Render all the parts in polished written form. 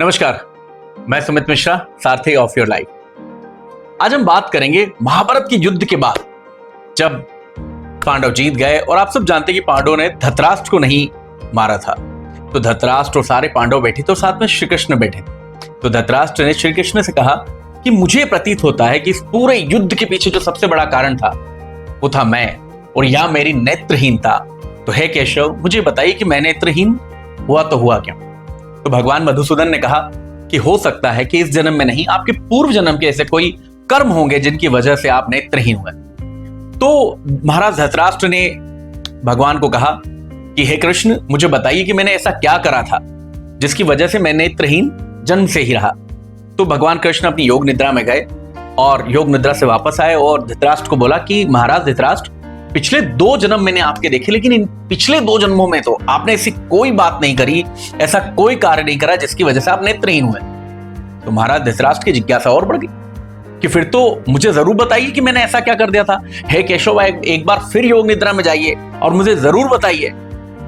नमस्कार, मैं सुमित मिश्रा, सारथी of your life. आज हम बात करेंगे महाभारत के युद्ध के बाद, जब पांडव जीत गए और आप सब जानते हैं कि पांडवों ने धृतराष्ट्र को नहीं मारा था। तो धृतराष्ट्र और सारे पांडव बैठे थे और साथ में श्री कृष्ण बैठे थे। तो धृतराष्ट्र ने श्री कृष्ण से कहा कि मुझे प्रतीत होता है कि इस पूरे युद्ध के पीछे जो सबसे बड़ा कारण था वो था मैं, और यह मेरी नेत्रहीनता। तो हे केशव, मुझे बताइए कि मैं नेत्रहीन हुआ तो हुआ क्यों? तो भगवान मधुसूदन ने कहा कि हो सकता है कि इस जन्म में नहीं, आपके पूर्व जन्म के ऐसे कोई कर्म होंगे जिनकी वजह से आप नेत्रहीन हुए। तो महाराज धृतराष्ट्र ने भगवान को कहा कि हे कृष्ण, मुझे बताइए कि मैंने ऐसा क्या करा था जिसकी वजह से मैं नेत्रहीन जन्म से ही रहा। तो भगवान कृष्ण अपनी योग निद्रा में गए और योग निद्रा से वापस आए और धृतराष्ट्र को बोला कि महाराज धृतराष्ट्र, पिछले 2 जन्म मैंने आपके देखे, लेकिन इन पिछले 2 जन्मों में तो आपने ऐसी कोई बात नहीं करी, ऐसा कोई कार्य नहीं करा जिसकी वजह से आप नेत्रहीन हुए। तो महाराज धृतराष्ट्र की जिज्ञासा और बढ़ गई कि फिर तो मुझे जरूर बताइए कि मैंने ऐसा क्या कर दिया था। हे केशव, एक बार फिर योग निद्रा में जाइए और मुझे जरूर बताइए।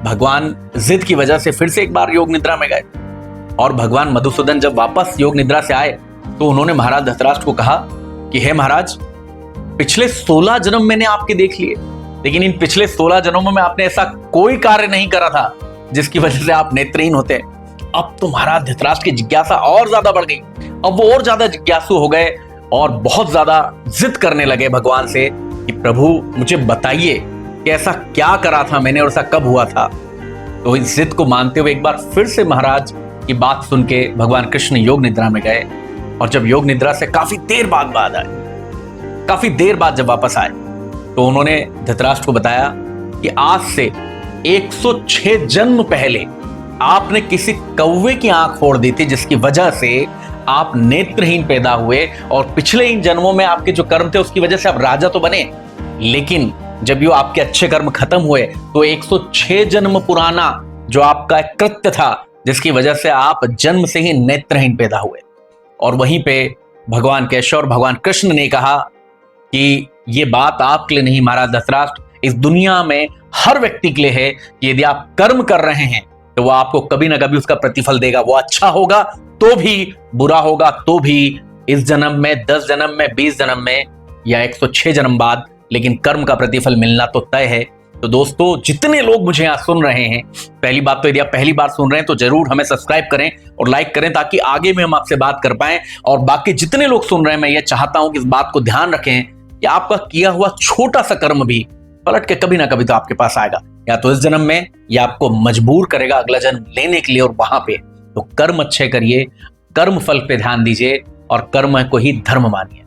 भगवान जिद की वजह से फिर से एक बार योग निद्रा में गए और भगवान मधुसूदन जब वापस योग निद्रा से आए तो उन्होंने महाराज धृतराष्ट्र को कहा कि हे महाराज, पिछले 16 जन्म मैंने आपके देख लिए, लेकिन इन पिछले 16 जन्मों में आपने ऐसा कोई कार्य नहीं करा था जिसकी वजह से आप नेत्रहीन होते। अब तो महाराज धृतराष्ट्र की जिज्ञासा और ज्यादा बढ़ गई। अब वो और ज्यादा जिज्ञासु हो गए और बहुत ज्यादा जिद करने लगे भगवान से कि प्रभु, मुझे बताइए कि ऐसा क्या करा था मैंने और ऐसा कब हुआ था। तो इस जिद को मानते हुए एक बार फिर से महाराज की बात सुन के भगवान कृष्ण योग निद्रा में गए और जब योग निद्रा से काफी देर बाद आए, काफी देर बाद जब वापस आए तो उन्होंने धृतराष्ट्र को बताया कि आज से 106 जन्म पहले आपने किसी कौवे की आंख फोड़ दी थी, जिसकी वजह से आप नेत्रहीन पैदा हुए और पिछले इन जन्मों में आपके जो कर्म थे उसकी वजह से आप राजा तो बने, लेकिन जब ये आपके अच्छे कर्म खत्म हुए तो 106 जन्म पुराना जो आपका कृत्य था जिसकी वजह से आप जन्म से ही नेत्रहीन पैदा हुए। और वहीं पे भगवान केशव और भगवान कृष्ण ने कहा कि ये बात आपके लिए नहीं महाराज धृतराष्ट्र, इस दुनिया में हर व्यक्ति के लिए है कि यदि आप कर्म कर रहे हैं तो वो आपको कभी ना कभी उसका प्रतिफल देगा। वो अच्छा होगा तो भी, बुरा होगा तो भी, इस जन्म में, 10 जन्म में, 20 जन्म में या 106 जन्म बाद, लेकिन कर्म का प्रतिफल मिलना तो तय है। तो दोस्तों, जितने लोग मुझे यहाँ सुन रहे हैं, पहली बात तो यदि आप पहली बार सुन रहे हैं तो जरूर हमें सब्सक्राइब करें और लाइक करें ताकि आगे में हम आपसे बात कर पाएं। और बाकी जितने लोग सुन रहे हैं, मैं ये चाहता हूं कि इस बात को ध्यान रखें कि आपका किया हुआ छोटा सा कर्म भी पलट के कभी ना कभी तो आपके पास आएगा, या तो इस जन्म में, या आपको मजबूर करेगा अगला जन्म लेने के लिए। और वहां पे तो कर्म अच्छे करिए, कर्म फल पे ध्यान दीजिए और कर्म को ही धर्म मानिए।